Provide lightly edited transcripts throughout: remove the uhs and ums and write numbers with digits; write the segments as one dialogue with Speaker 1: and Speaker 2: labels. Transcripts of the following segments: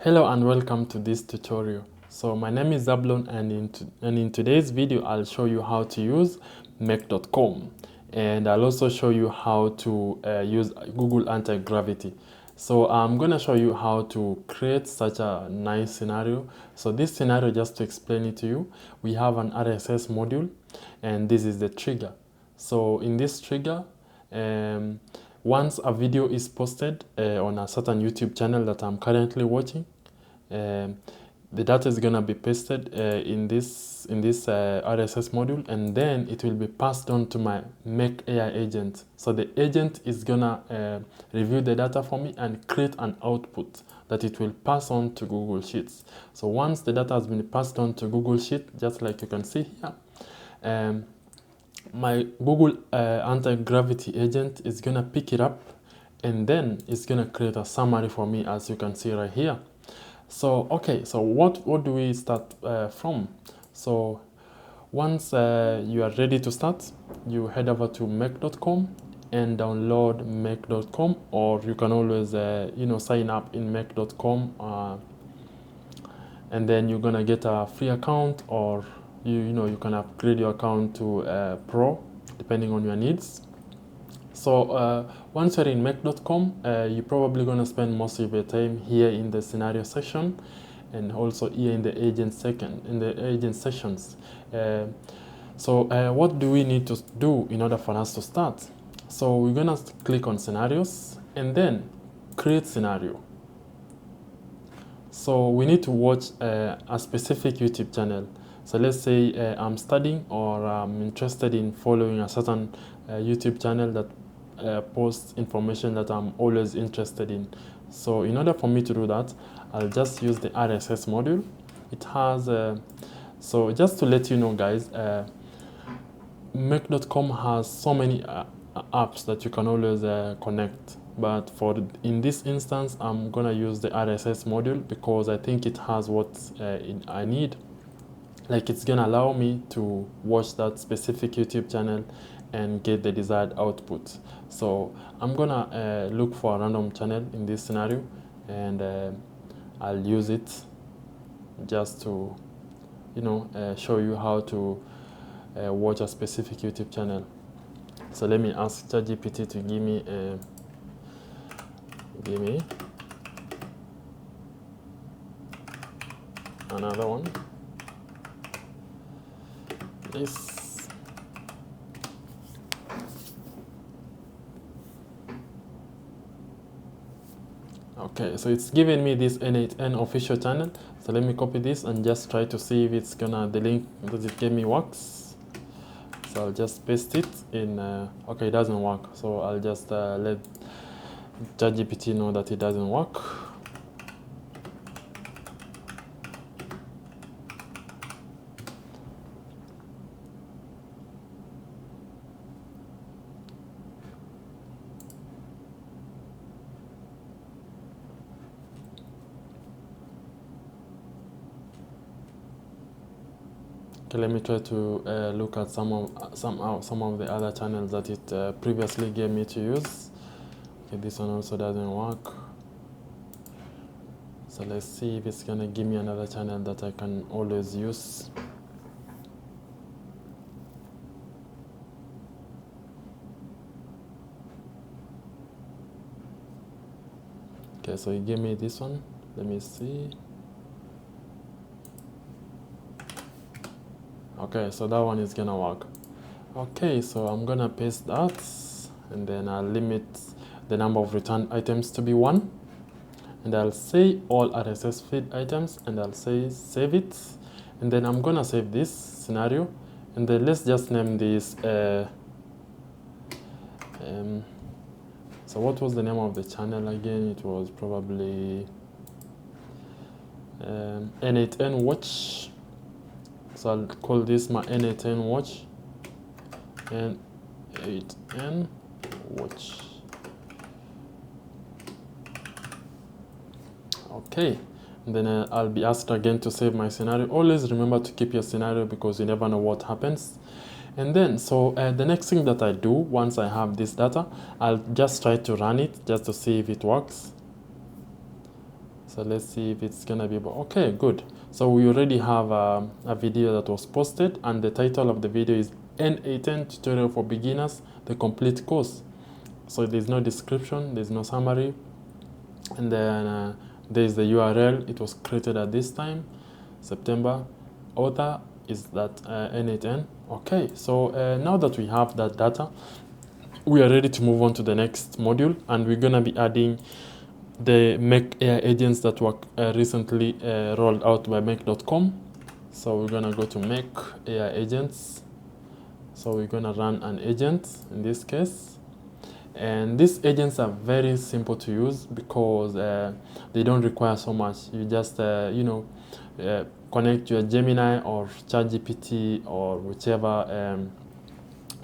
Speaker 1: Hello and welcome to this tutorial. So my name is Zablon, and in today's video I'll show you how to use make.com, and I'll also show you how to use Google Antigravity. So I'm going to show you how to create such a nice scenario. So this scenario, just to explain it to you, we have an RSS module and this is the trigger. So in this trigger, once a video is posted on a certain YouTube channel that I'm currently watching, the data is gonna be pasted in this RSS module, and then it will be passed on to my Make AI agent. So the agent is gonna review the data for me and create an output that it will pass on to Google Sheets. So once the data has been passed on to Google Sheet, just like you can see here, my Google Antigravity agent is gonna pick it up, and then it's gonna create a summary for me, as you can see right here. So okay, so what do we start from? So once you are ready to start, you head over to make.com and download make.com, or you can always sign up in make.com, and then you're gonna get a free account, or you can upgrade your account to pro depending on your needs. So once you're in make.com, you're probably gonna spend most of your time here in the scenario section, and also here in the agent sessions. So what do we need to do in order for us to start? So we're gonna click on scenarios and then create scenario. So we need to watch a specific YouTube channel. So let's say I'm studying, or I'm interested in following a certain YouTube channel that posts information that I'm always interested in. So in order for me to do that, I'll just use the RSS module. It has, so just to let you know guys, make.com has so many apps that you can always connect. But in this instance, I'm gonna use the RSS module because I think it has what I need. Like, it's gonna allow me to watch that specific YouTube channel and get the desired output. So I'm gonna look for a random channel in this scenario, and I'll use it just to show you how to watch a specific YouTube channel. So let me ask ChatGPT to give me another one. This. Okay, so it's giving me this N8N official channel. So let me copy this and just try to see if it's gonna, the link that it gave me works. So I'll just paste it in. Okay, it doesn't work. So I'll just let ChatGPT know that it doesn't work. Okay, let me try to look at some of the other channels that it previously gave me to use. Okay, this one also doesn't work. So let's see if it's gonna give me another channel that I can always use. Okay, so it gave me this one. Let me see. Okay, so that one is gonna work. Okay, so I'm gonna paste that, and then I'll limit the number of returned items to be 1, and I'll say all RSS feed items, and I'll say save it, and then I'm gonna save this scenario, and then let's just name this so what was the name of the channel again? It was probably N8N watch. So I'll call this my N8N watch, N8N watch. Okay, and then I'll be asked again to save my scenario. Always remember to keep your scenario because you never know what happens. And then, so the next thing that I do once I have this data, I'll just try to run it just to see if it works. So let's see if it's gonna be, okay, good. So we already have a video that was posted, and the title of the video is N8N Tutorial for Beginners, the complete course. So there's no description, there's no summary, and then there's the URL. It was created at this time, September. Author is that N8N. Okay, so now that we have that data, we are ready to move on to the next module, and we're gonna be adding the Make AI agents that were recently rolled out by Make.com. So we're gonna go to Make AI agents. So we're gonna run an agent in this case. And these agents are very simple to use because they don't require so much. You just, connect your Gemini or ChatGPT or whichever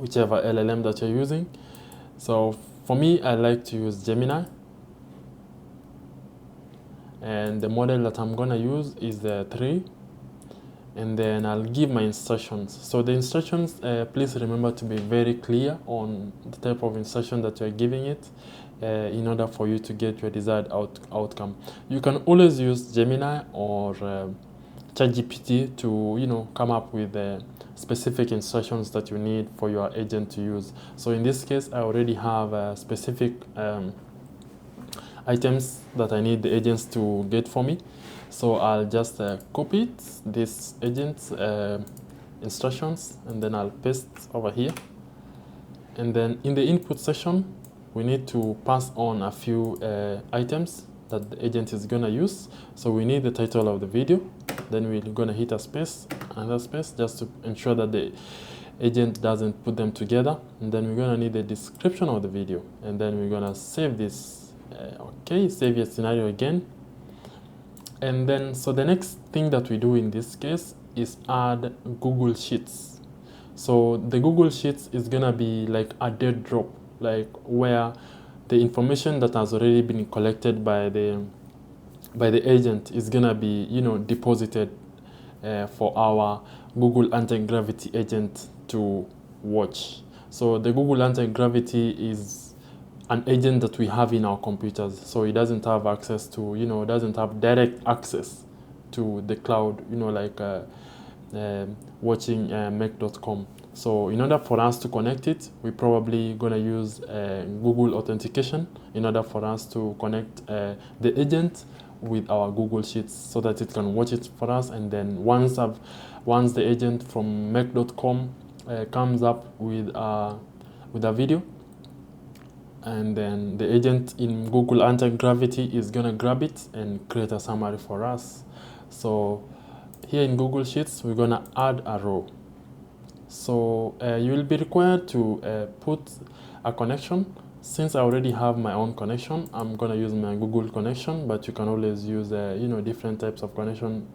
Speaker 1: LLM that you're using. So for me, I like to use Gemini. And the model that I'm gonna use is the 3. And then I'll give my instructions. So the instructions, please remember to be very clear on the type of instruction that you're giving it in order for you to get your desired outcome. You can always use Gemini or ChatGPT to come up with specific instructions that you need for your agent to use. So in this case, I already have specific items that I need the agents to get for me. So I'll just copy this agent's instructions, and then I'll paste over here. And then in the input section, we need to pass on a few items that the agent is gonna use. So we need the title of the video. Then we're gonna hit a space, another space, just to ensure that the agent doesn't put them together. And then we're gonna need the description of the video. And then we're gonna save this. Okay, save your scenario again. And then, so the next thing that we do in this case is add Google Sheets. So the Google Sheets is gonna be like a dead drop, like where the information that has already been collected by the agent is gonna be, deposited for our Google Antigravity agent to watch. So the Google Antigravity is an agent that we have in our computers, so it doesn't have access to, doesn't have direct access to the cloud, like watching Make.com. So in order for us to connect it, we're probably gonna use Google authentication in order for us to connect the agent with our Google Sheets so that it can watch it for us. And then once the agent from Make.com comes up with a video, and then the agent in Google Antigravity is gonna grab it and create a summary for us. So here in Google Sheets, we're gonna add a row. So you will be required to put a connection. Since I already have my own connection, I'm gonna use my Google connection, but you can always use different types of connection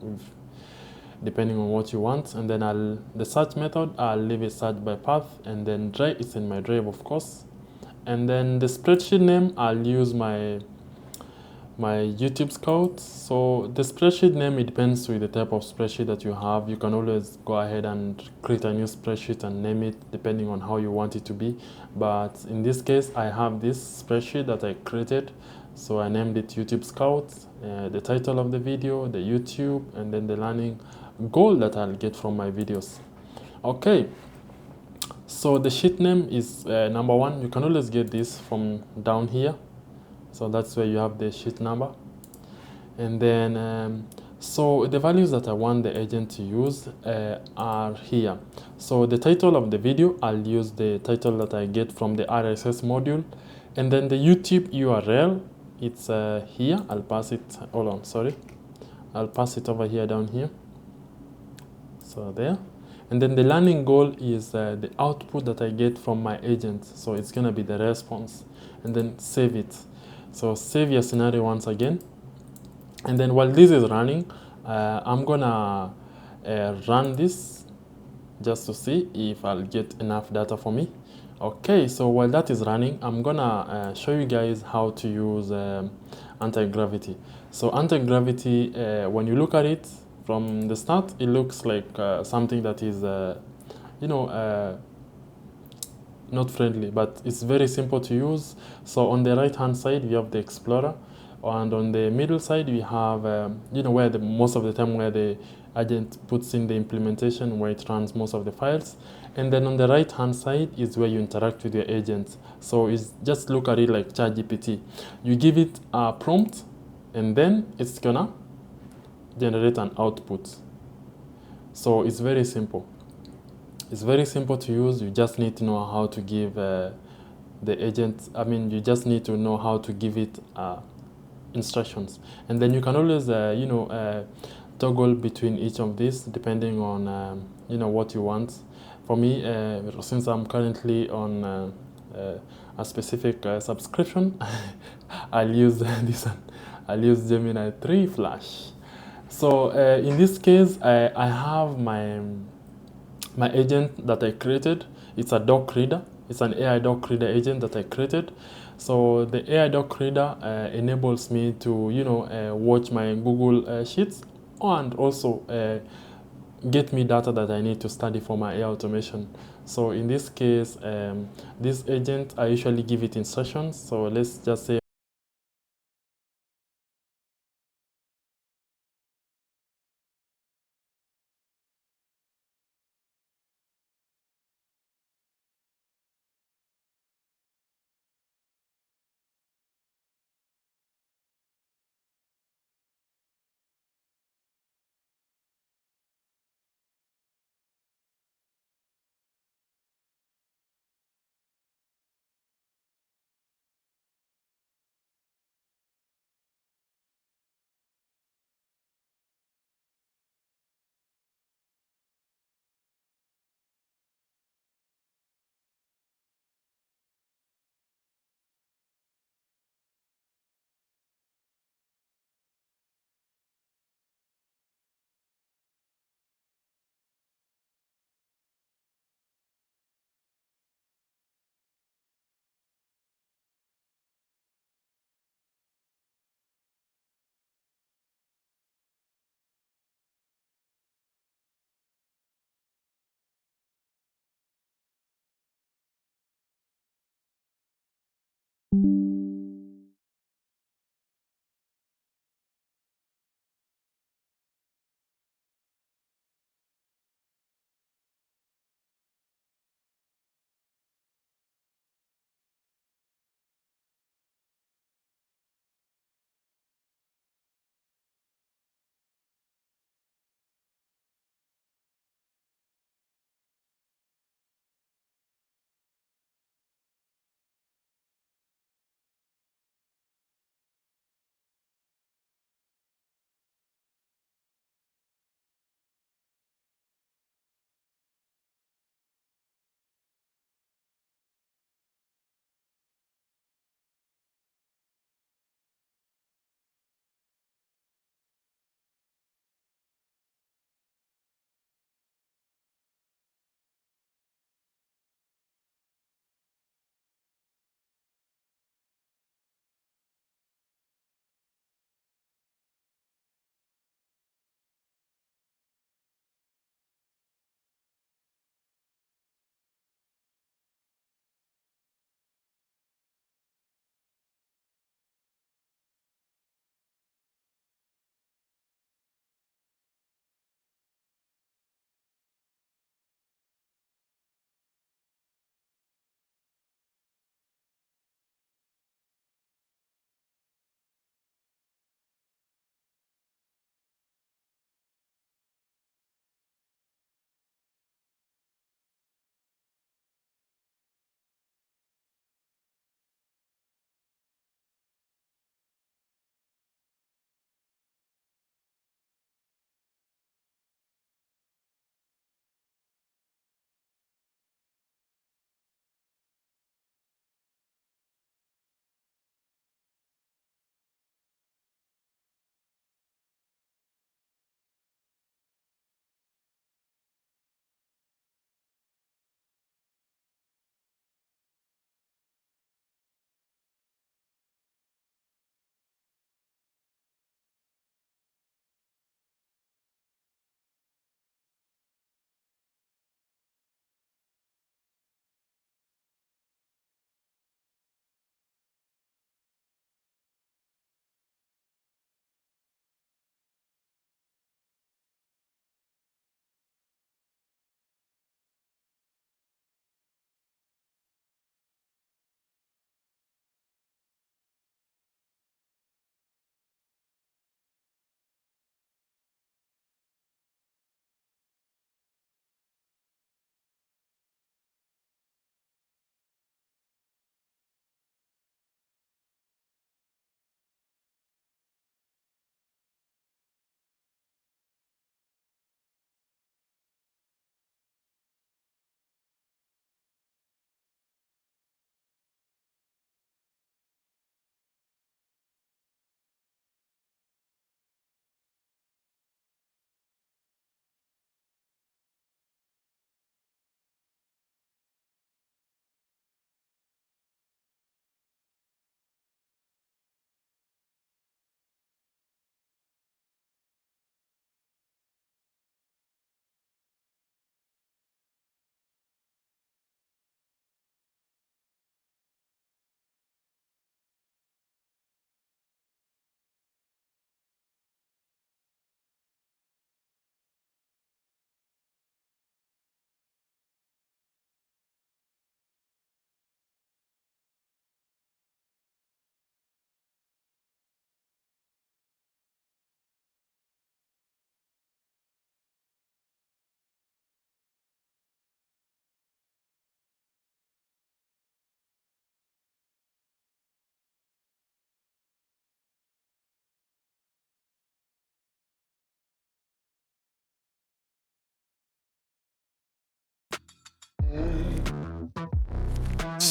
Speaker 1: depending on what you want. And then the search method, I'll leave it search by path, and then drive is in my drive, of course. And then the spreadsheet name, I'll use my YouTube Scout. So the spreadsheet name, it depends with the type of spreadsheet that you have. You can always go ahead and create a new spreadsheet and name it depending on how you want it to be. But in this case, I have this spreadsheet that I created. So I named it YouTube Scout, the title of the video, the YouTube, and then the learning goal that I'll get from my videos. Okay. So the sheet name is number 1. You can always get this from down here. So that's where you have the sheet number. And then, so the values that I want the agent to use are here. So the title of the video, I'll use the title that I get from the RSS module. And then the YouTube URL, it's here. I'll pass it, hold on, sorry. I'll pass it over here, down here. So there. And then the learning goal is the output that I get from my agent. So it's gonna be the response, and then save it. So save your scenario once again. And then while this is running, I'm gonna run this just to see if I'll get enough data for me. Okay, so while that is running, I'm gonna show you guys how to use anti-gravity. So anti-gravity, when you look at it, from the start, it looks like something that is, not friendly, but it's very simple to use. So on the right hand side, we have the Explorer. And on the middle side, we have, where most of the time where the agent puts in the implementation, where it runs most of the files. And then on the right hand side is where you interact with your agents. So it's just look at it like ChatGPT. You give it a prompt, and then it's gonna generate an output. So it's very simple. It's very simple to use. You just need to know how to give the agent, you just need to know how to give it instructions. And then you can always, toggle between each of these depending on, what you want. For me, since I'm currently on a specific subscription, I'll use this one. I'll use Gemini 3 Flash. So in this case, I have my agent that I created. It's a doc reader. It's an AI doc reader agent that I created. So the AI doc reader enables me to, watch my Google Sheets, and also get me data that I need to study for my AI automation. So in this case, this agent, I usually give it instructions. So let's just say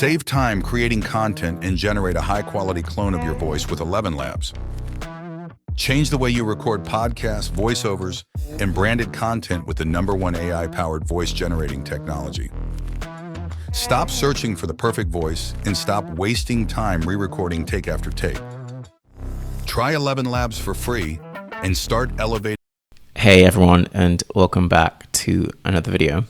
Speaker 2: Save time creating content and generate a high-quality clone of your voice with 11 Labs. Change the way you record podcasts, voiceovers, and branded content with the #1 AI-powered voice-generating technology. Stop searching for the perfect voice and stop wasting time re-recording take after take. Try 11 Labs for free and start elevating.
Speaker 3: Hey everyone, and welcome back to another video.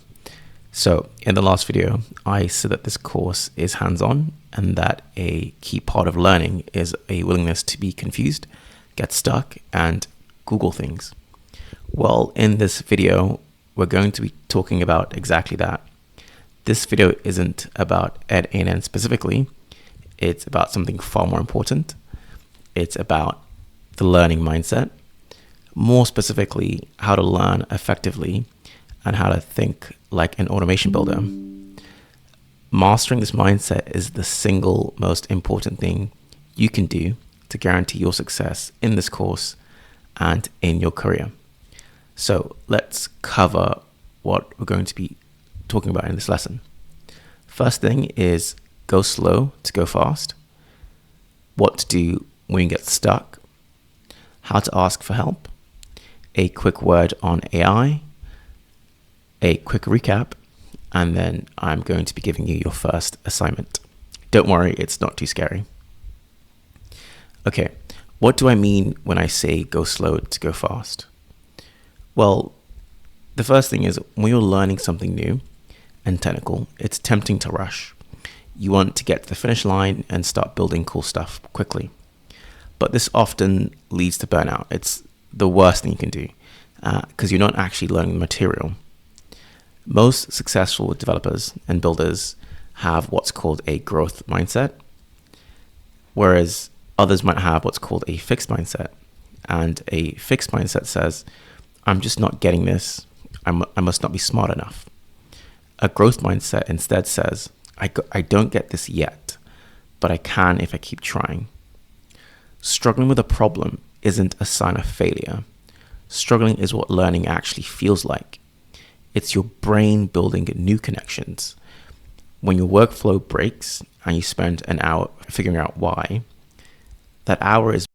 Speaker 3: So in the last video, I said that this course is hands-on and that a key part of learning is a willingness to be confused, get stuck, and Google things. Well, in this video, we're going to be talking about exactly that. This video isn't about EdANN specifically. It's about something far more important. It's about the learning mindset, more specifically, how to learn effectively and how to think like an automation builder. Mastering this mindset is the single most important thing you can do to guarantee your success in this course and in your career. So let's cover what we're going to be talking about in this lesson. First thing is go slow to go fast, what to do when you get stuck, how to ask for help, a quick word on AI, a quick recap, and then I'm going to be giving you your first assignment. Don't worry, it's not too scary. Okay, what do I mean when I say go slow to go fast? Well, the first thing is when you're learning something new and technical, it's tempting to rush. You want to get to the finish line and start building cool stuff quickly. But this often leads to burnout. It's the worst thing you can do because you're not actually learning the material. Most successful developers and builders have what's called a growth mindset, whereas others might have what's called a fixed mindset. And a fixed mindset says, I'm just not getting this. I must not be smart enough. A growth mindset instead says, I don't get this yet, but I can if I keep trying. Struggling with a problem isn't a sign of failure. Struggling is what learning actually feels like. It's your brain building new connections. When your workflow breaks and you spend an hour figuring out why, that hour is